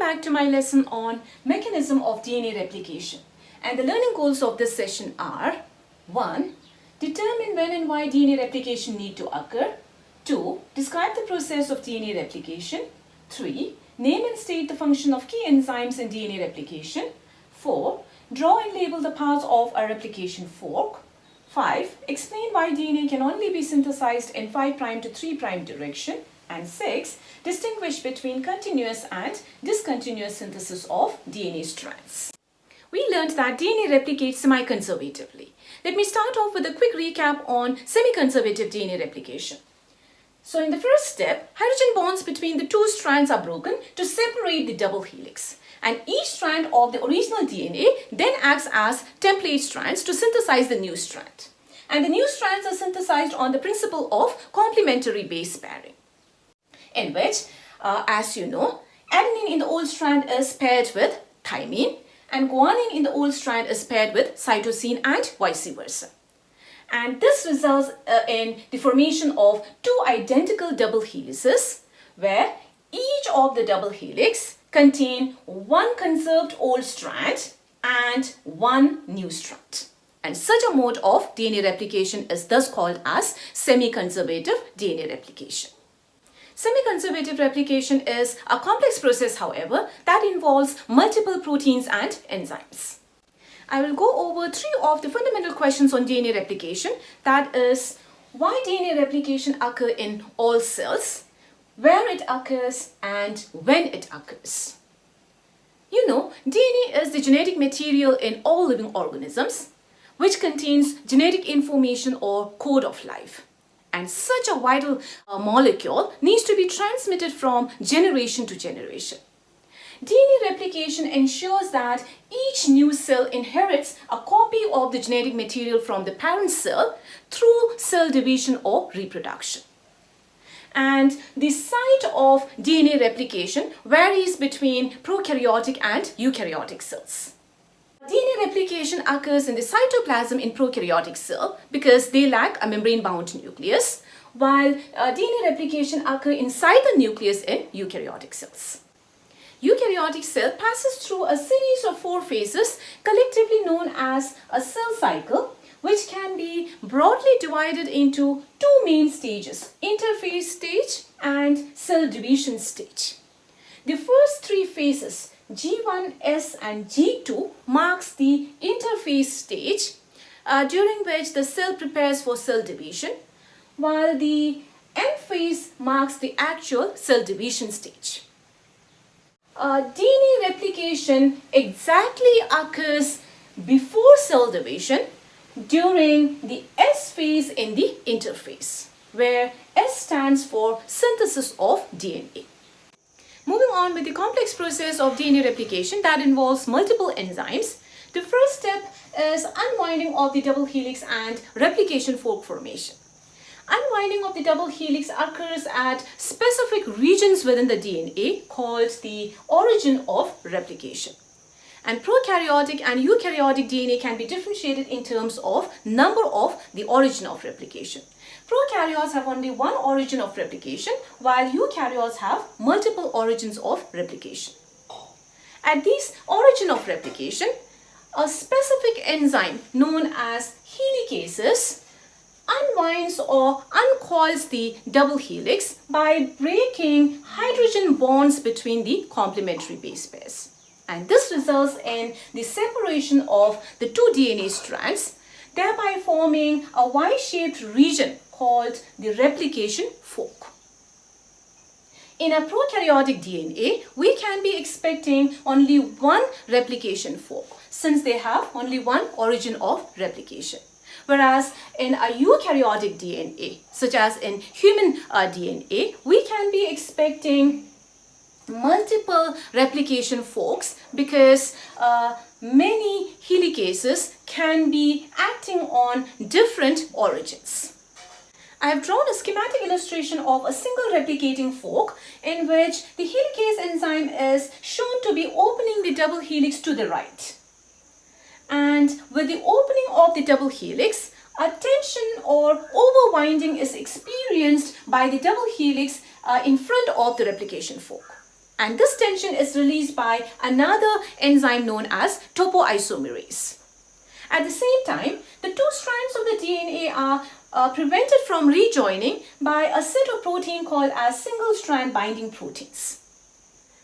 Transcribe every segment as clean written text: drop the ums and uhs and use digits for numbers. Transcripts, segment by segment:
back to my lesson on mechanism of DNA replication. And the learning goals of this session are: 1. Determine when and why DNA replication need to occur. 2. Describe the process of DNA replication. 3. Name and state the function of key enzymes in DNA replication. 4. Draw and label the parts of a replication fork. 5. Explain why DNA can only be synthesized in 5' to 3' direction. And 6. Distinguish between continuous and discontinuous synthesis of DNA strands. We learned that DNA replicates semi-conservatively. Let me start off with a quick recap on semi-conservative DNA replication. So in the first step, hydrogen bonds between the two strands are broken to separate the double helix. And each strand of the original DNA then acts as template strands to synthesize the new strand. And the new strands are synthesized on the principle of complementary base pairing, in which, as you know, adenine in the old strand is paired with thymine and guanine in the old strand is paired with cytosine and vice versa. And this results in the formation of two identical double helices where each of the double helix contain one conserved old strand and one new strand. And such a mode of DNA replication is thus called as semi-conservative DNA replication. Semi-conservative replication is a complex process, however, that involves multiple proteins and enzymes. I will go over 3 of the fundamental questions on DNA replication. That is, why DNA replication occurs in all cells, where it occurs, and when it occurs. You know, DNA is the genetic material in all living organisms, which contains genetic information or code of life. And such a vital molecule needs to be transmitted from generation to generation. DNA replication ensures that each new cell inherits a copy of the genetic material from the parent cell through cell division or reproduction. And the site of DNA replication varies between prokaryotic and eukaryotic cells. DNA replication occurs in the cytoplasm in prokaryotic cell because they lack a membrane-bound nucleus, while DNA replication occurs inside the nucleus in eukaryotic cells. Eukaryotic cell passes through a series of 4 phases collectively known as a cell cycle, which can be broadly divided into 2 main stages: interphase stage and cell division stage. The first 3 phases, G1, S and G2, marks the interphase stage during which the cell prepares for cell division, while the M phase marks the actual cell division stage. DNA replication exactly occurs before cell division during the S phase in the interphase, where S stands for synthesis of DNA. Moving on with the complex process of DNA replication that involves multiple enzymes, the first step is unwinding of the double helix and replication fork formation. Unwinding of the double helix occurs at specific regions within the DNA called the origin of replication. And prokaryotic and eukaryotic DNA can be differentiated in terms of number of the origin of replication. Prokaryotes have only one origin of replication, while eukaryotes have multiple origins of replication. At this origin of replication, a specific enzyme known as helicases unwinds or uncoils the double helix by breaking hydrogen bonds between the complementary base pairs. And this results in the separation of the 2 DNA strands, thereby forming a Y-shaped region called the replication fork. In a prokaryotic DNA, we can be expecting only one replication fork since they have only one origin of replication. Whereas in a eukaryotic DNA, such as in human DNA, we can be expecting multiple replication forks because many helicases can be acting on different origins. I have drawn a schematic illustration of a single replicating fork in which the helicase enzyme is shown to be opening the double helix to the right. And with the opening of the double helix, a tension or overwinding is experienced by the double helix in front of the replication fork. And this tension is released by another enzyme known as topoisomerase. At the same time, the two strands of the DNA are prevented from rejoining by a set of protein called as single-strand binding proteins.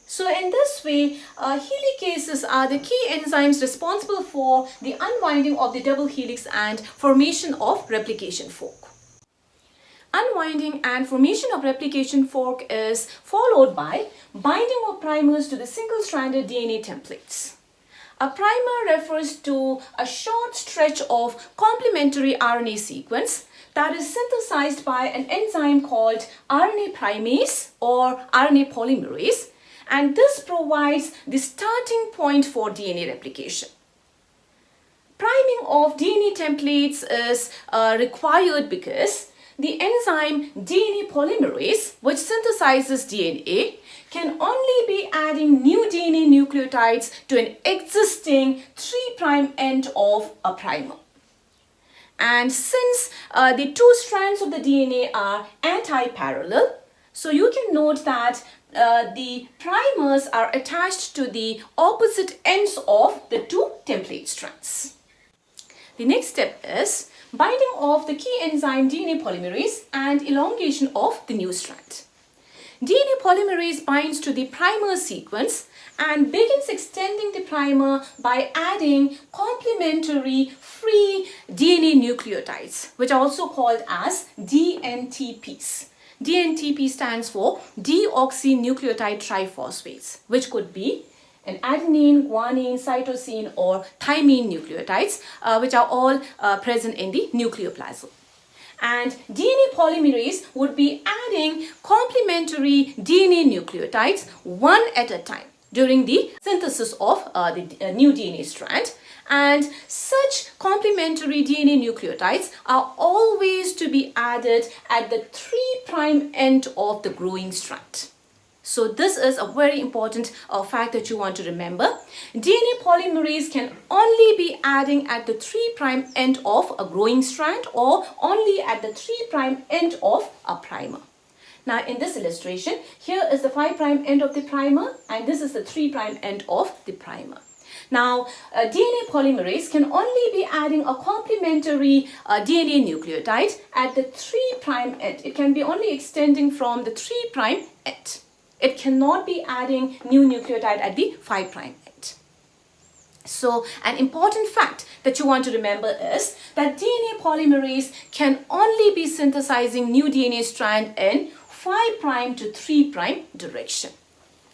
So in this way, helicases are the key enzymes responsible for the unwinding of the double helix and formation of replication fork. Unwinding and formation of replication fork is followed by binding of primers to the single-stranded DNA templates. A primer refers to a short stretch of complementary RNA sequence that is synthesized by an enzyme called RNA primase or RNA polymerase, and this provides the starting point for DNA replication. Priming of DNA templates is required because the enzyme Dna Polymerase, which synthesizes DNA, can only be adding new DNA nucleotides to an existing 3' end of a primer. And since the two strands of the DNA are anti-parallel, so you can note that the primers are attached to the opposite ends of the two template strands. The next step is binding of the key enzyme DNA polymerase and elongation of the new strand. DNA polymerase binds to the primer sequence and begins extending the primer by adding complementary free DNA nucleotides, which are also called as DNTPs. DNTP stands for deoxynucleotide triphosphates, which could be an adenine, guanine, cytosine or thymine nucleotides, which are all present in the nucleoplasm. And DNA polymerase would be adding complementary DNA nucleotides one at a time during the synthesis of the new DNA strand. And such complementary DNA nucleotides are always to be added at the 3' end of the growing strand. So this is a very important fact that you want to remember. DNA polymerase can only be adding at the 3' end of a growing strand or only at the 3' end of a primer. Now in this illustration, here is the 5' end of the primer and this is the 3' end of the primer. Now, DNA polymerase can only be adding a complementary DNA nucleotide at the 3' end. It can be only extending from the 3' end. It cannot be adding new nucleotide at the 5' end. So, an important fact that you want to remember is that DNA polymerase can only be synthesizing new DNA strand in 5' to 3' direction.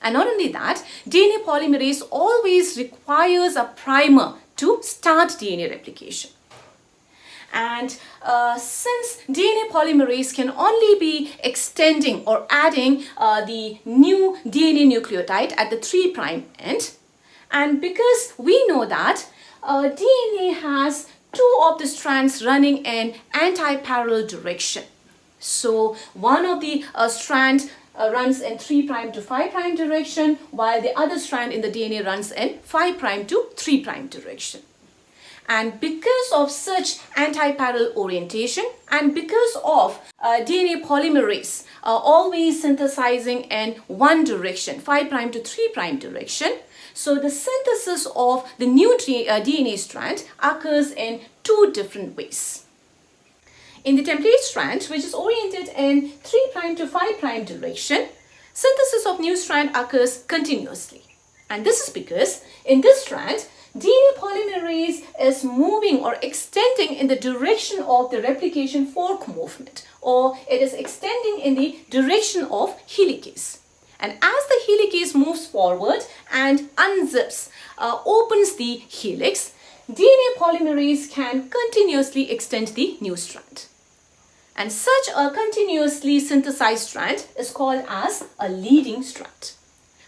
And not only that, DNA polymerase always requires a primer to start DNA replication. And since DNA polymerase can only be extending or adding the new DNA nucleotide at the 3' end, and because we know that DNA has two of the strands running in anti-parallel direction. So one of the strand runs in 3' to 5' direction, while the other strand in the DNA runs in 5' to 3' direction. And because of such anti-parallel orientation and because of DNA polymerase always synthesizing in one direction, 5' to 3' direction, so the synthesis of the new DNA strand occurs in two different ways. In the template strand, which is oriented in 3' to 5' direction, synthesis of new strand occurs continuously. And this is because in this strand, DNA polymerase is moving or extending in the direction of the replication fork movement, or it is extending in the direction of helicase. And as the helicase moves forward and unzips, opens the helix, DNA polymerase can continuously extend the new strand. And such a continuously synthesized strand is called as a leading strand.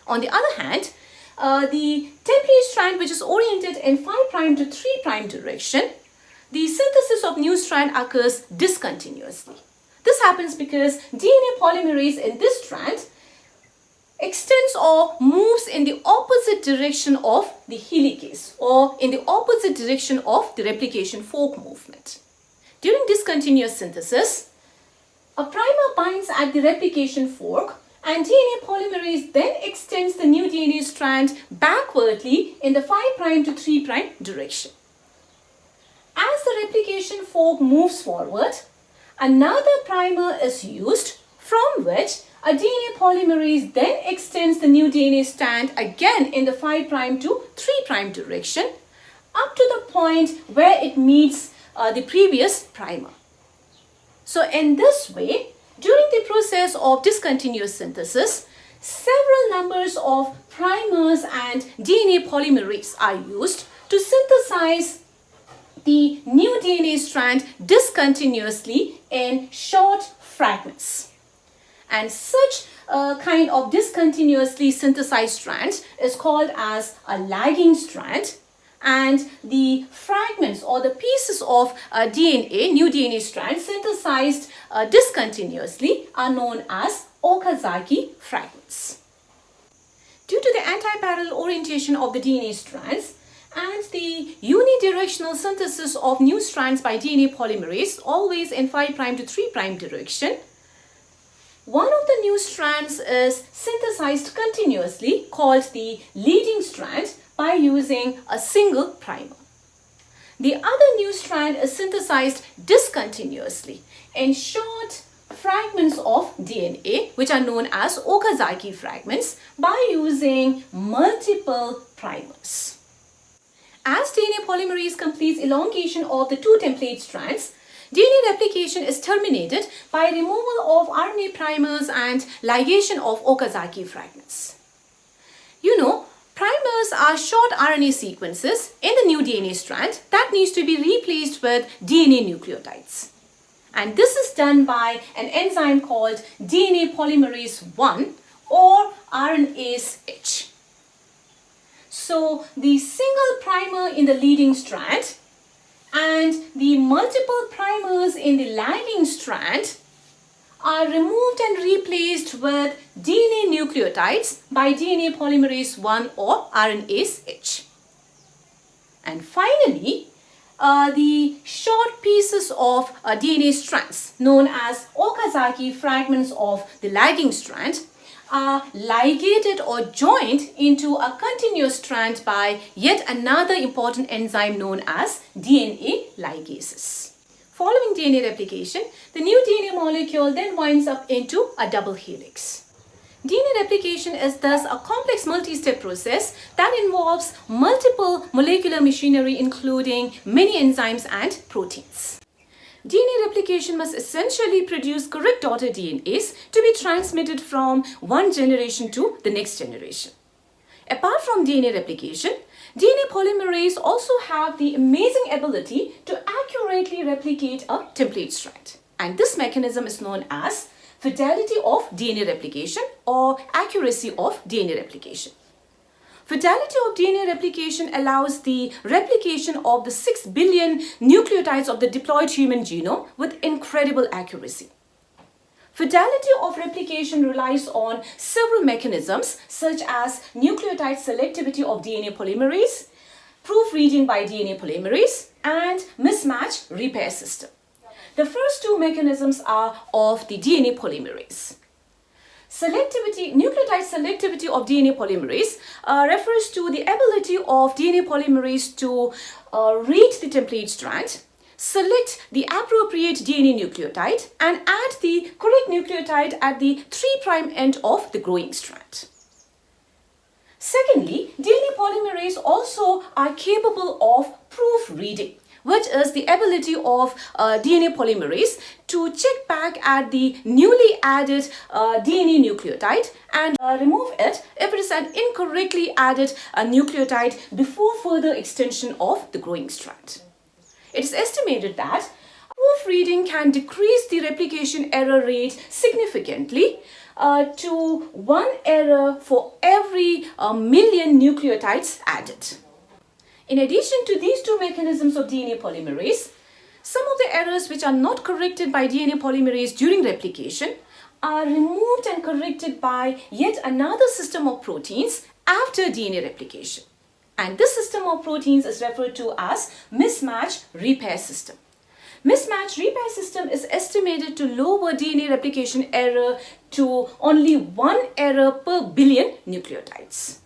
On the other hand, the template strand, which is oriented in 5' to 3' direction, the synthesis of new strand occurs discontinuously. This happens because DNA polymerase in this strand extends or moves in the opposite direction of the helicase or in the opposite direction of the replication fork movement. During discontinuous synthesis, a primer binds at the replication fork And DNA polymerase then extends the new DNA strand backwardly in the 5' to 3' direction. As the replication fork moves forward, another primer is used, from which a DNA polymerase then extends the new DNA strand again in the 5' to 3' direction up to the point where it meets the previous primer. So in this way, during the process of discontinuous synthesis, several numbers of primers and DNA polymerase are used to synthesize the new DNA strand discontinuously in short fragments. And such a kind of discontinuously synthesized strand is called as a lagging strand, and the fragments or the pieces of DNA, new DNA strand synthesized discontinuously are known as Okazaki fragments. Due to the anti-parallel orientation of the DNA strands and the unidirectional synthesis of new strands by DNA polymerase, always in 5' to 3' direction, one of the new strands is synthesized continuously, called the leading strand, by using a single primer. The other new strand is synthesized discontinuously in short fragments of DNA, which are known as Okazaki fragments, by using multiple primers. As DNA polymerase completes elongation of the two template strands, DNA replication is terminated by removal of RNA primers and ligation of Okazaki fragments. You know, primers are short RNA sequences in the new DNA strand that needs to be replaced with DNA nucleotides. And this is done by an enzyme called DNA polymerase 1 or RNase H. So the single primer in the leading strand and the multiple primers in the lagging strand are removed and replaced with DNA nucleotides by DNA polymerase 1 or RNase H. And finally, the short pieces of DNA strands known as Okazaki fragments of the lagging strand are ligated or joined into a continuous strand by yet another important enzyme known as DNA ligases. Following DNA replication, the new DNA molecule then winds up into a double helix. DNA replication is thus a complex multi-step process that involves multiple molecular machinery including many enzymes and proteins. DNA replication must essentially produce correct daughter DNAs to be transmitted from one generation to the next generation. Apart from DNA replication, DNA polymerase also have the amazing ability to accurately replicate a template strand. And this mechanism is known as Fatality of Dna Replication or accuracy of DNA replication. Fatality of DNA replication allows the replication of the 6 billion nucleotides of the diploid human genome with incredible accuracy. Fatality of replication relies on several mechanisms such as nucleotide selectivity of DNA polymerase, proofreading by DNA polymerase, and mismatch repair system. The first two mechanisms are of the DNA polymerase. Nucleotide selectivity of DNA polymerase refers to the ability of DNA polymerase to read the template strand, select the appropriate DNA nucleotide, and add the correct nucleotide at the 3' end of the growing strand. Secondly, DNA polymerase also are capable of proofreading, which is the ability of DNA polymerase to check back at the newly added DNA nucleotide and remove it if it is an incorrectly added nucleotide before further extension of the growing strand. It is estimated that proofreading can decrease the replication error rate significantly to 1 error for every million nucleotides added. In addition to these two mechanisms of DNA polymerase, some of the errors which are not corrected by DNA polymerase during replication are removed and corrected by yet another system of proteins after DNA replication. And this system of proteins is referred to as mismatch repair system. Mismatch repair system is estimated to lower DNA replication error to only 1 error per billion nucleotides.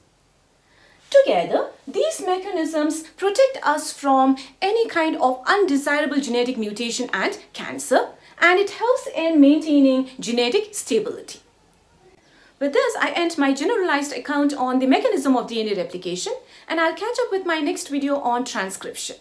Together, these mechanisms protect us from any kind of undesirable genetic mutation and cancer, and it helps in maintaining genetic stability. With this, I end my generalized account on the mechanism of DNA replication, and I'll catch up with my next video on transcription.